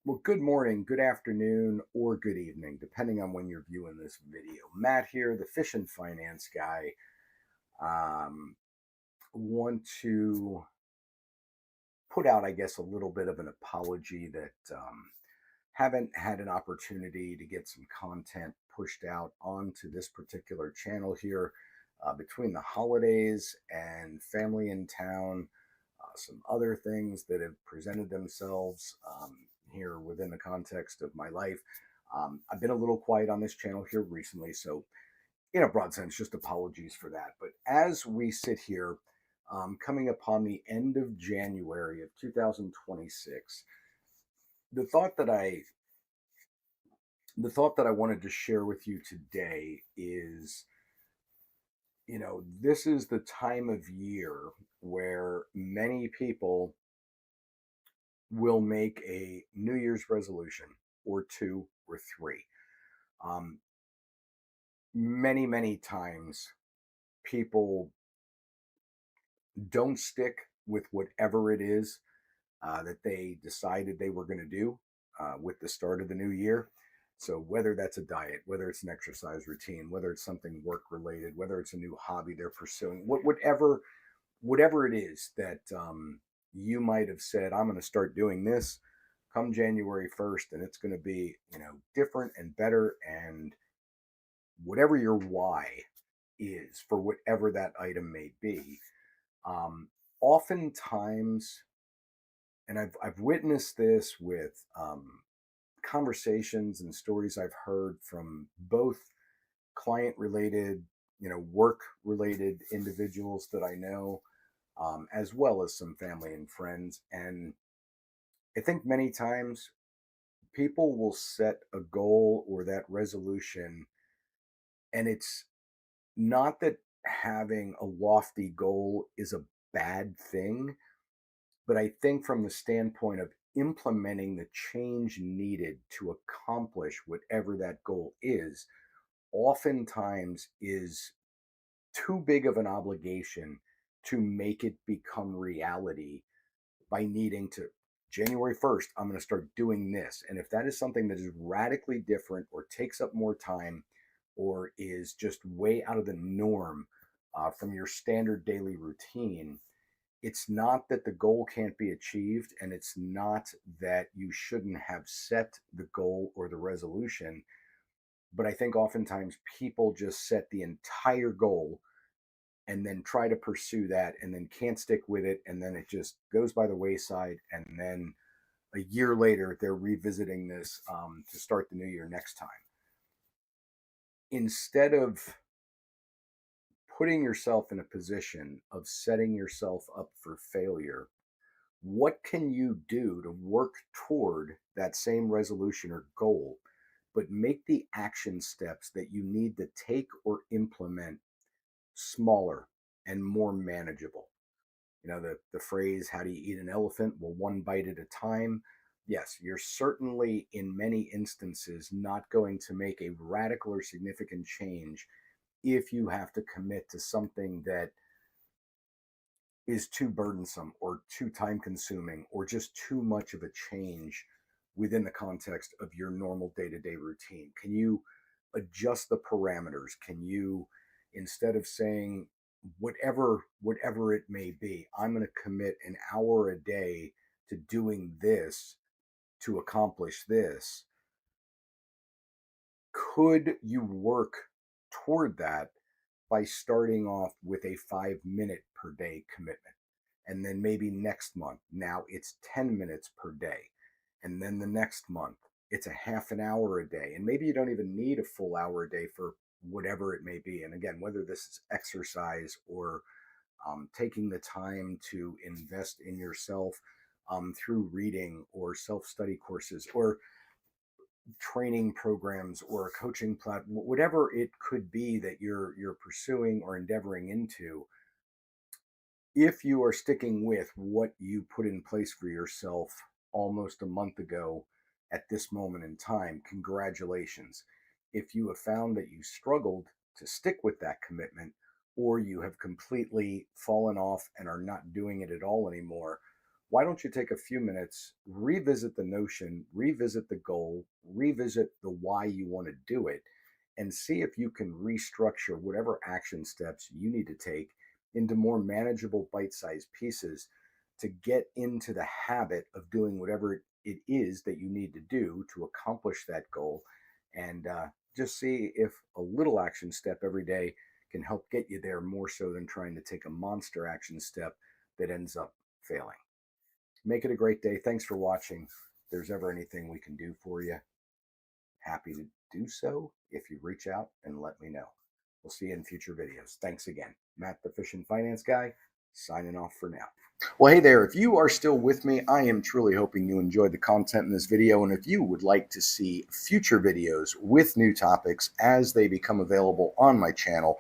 Well, good morning, good afternoon, or good evening, depending on when you're viewing this video. Matt here, the fish and finance guy. Um, want to put out, I guess, a little bit of an apology that haven't had an opportunity to get some content pushed out onto this particular channel here between the holidays and family in town. Some other things that have presented themselves here within the context of my life. I've been a little quiet on this channel here recently, so in a broad sense, just apologies for that. But as we sit here, coming upon the end of January of 2026, the thought that I the thought that I wanted to share with you today is, this is the time of year where many people will make a New Year's resolution or two or three. Um, many times people don't stick with whatever it is that they decided they were going to do with the start of the new year. So, whether that's a diet, whether it's an exercise routine, whether it's something work related, whether it's a new hobby they're pursuing, whatever it is that you might have said, I'm going to start doing this come January 1st, and it's going to be, different and better. And whatever your why is for whatever that item may be, oftentimes, and I've witnessed this with conversations and stories I've heard from both client related, work related individuals that I know, as well as some family and friends. And I think many times people will set a goal or that resolution, and it's not that having a lofty goal is a bad thing, but I think from the standpoint of implementing the change needed to accomplish whatever that goal is, oftentimes is too big of an obligation to make it become reality by needing to January 1st, I'm going to start doing this. And if that is something that is radically different or takes up more time or is just way out of the norm from your standard daily routine, it's not that the goal can't be achieved, and it's not that you shouldn't have set the goal or the resolution. But I think oftentimes people just set the entire goal and then try to pursue that and then can't stick with it. And then it just goes by the wayside. And then a year later, they're revisiting this to start the new year next time. Instead of putting yourself in a position of setting yourself up for failure, what can you do to work toward that same resolution or goal, but make the action steps that you need to take or implement smaller and more manageable? The phrase, how do you eat an elephant? Well, one bite at a time. Yes, you're certainly in many instances not going to make a radical or significant change if you have to commit to something that is too burdensome or too time consuming or just too much of a change within the context of your normal day-to-day routine. Can you adjust the parameters? Can you, instead of saying whatever it may be, I'm going to commit an hour a day to doing this to accomplish this, could you work toward that by starting off with a 5 minute per day commitment? And then maybe next month, now it's 10 minutes per day. And then the next month, it's a half an hour a day. And maybe you don't even need a full hour a day for whatever it may be. And again, whether this is exercise or taking the time to invest in yourself through reading or self study courses or training programs or a coaching platform, whatever it could be that you're pursuing or endeavoring into, if you are sticking with what you put in place for yourself almost a month ago at this moment in time, congratulations. If you have found that you struggled to stick with that commitment, or you have completely fallen off and are not doing it at all anymore, why don't you take a few minutes, revisit the notion, revisit the goal, revisit the why you want to do it, and see if you can restructure whatever action steps you need to take into more manageable bite sized pieces to get into the habit of doing whatever it is that you need to do to accomplish that goal. And just see if a little action step every day can help get you there more so than trying to take a monster action step that ends up failing. Make it a great day. Thanks for watching. If there's ever anything we can do for you, happy to do so if you reach out and let me know. We'll see you in future videos. Thanks again. Matt, the Fish and Finance Guy, signing off for now. Well, hey there. If you are still with me, I am truly hoping you enjoyed the content in this video. And if you would like to see future videos with new topics as they become available on my channel,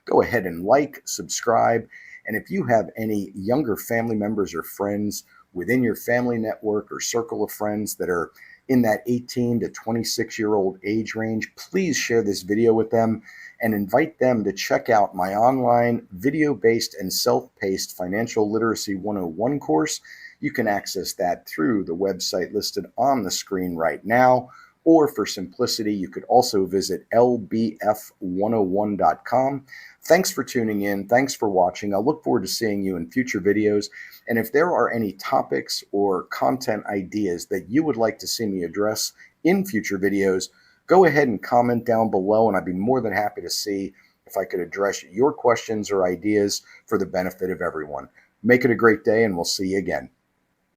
go ahead and like, subscribe. And if you have any younger family members or friends within your family network or circle of friends that are in that 18 to 26-year-old age range, please share this video with them and invite them to check out my online video-based and self-paced Financial Literacy 101 course. You can access that through the website listed on the screen right now, or for simplicity, you could also visit lbf101.com. Thanks for tuning in. Thanks for watching. I look forward to seeing you in future videos. And if there are any topics or content ideas that you would like to see me address in future videos, go ahead and comment down below, and I'd be more than happy to see if I could address your questions or ideas for the benefit of everyone. Make it a great day, and we'll see you again.